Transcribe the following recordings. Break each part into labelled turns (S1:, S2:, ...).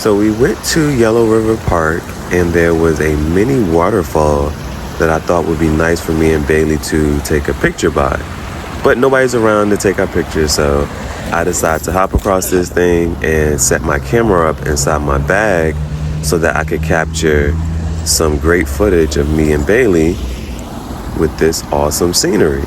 S1: So we went to Yellow River Park, and there was a mini waterfall that I thought would be nice for me and Bailey to take a picture by. But nobody's around to take our picture, so I decided to hop across this thing and set my camera up inside my bag so that I could capture some great footage of me and Bailey with this awesome scenery.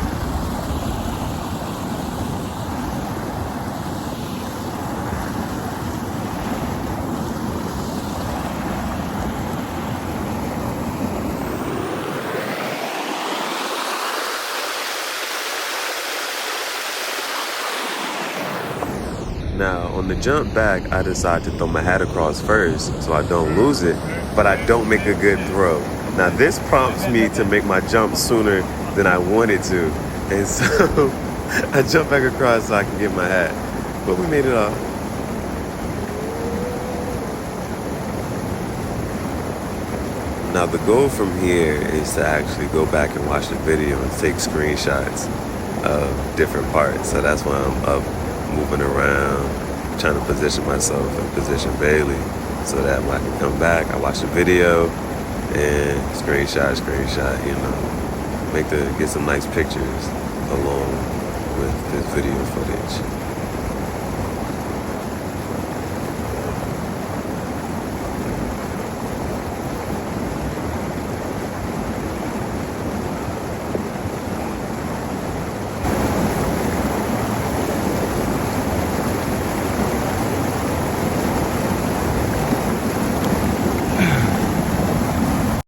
S1: Now, on the jump back, I decide to throw my hat across first so I don't lose it, but I don't make a good throw. Now, this prompts me to make my jump sooner than I wanted to. And so I jump back across so I can get my hat. But we made it off. Now, the goal from here is to actually go back and watch the video and take screenshots of different parts. So that's why I'm up, moving around, trying to position myself and position Bailey so that when I can come back, I watch the video and screenshot, you know, get some nice pictures along with this video footage.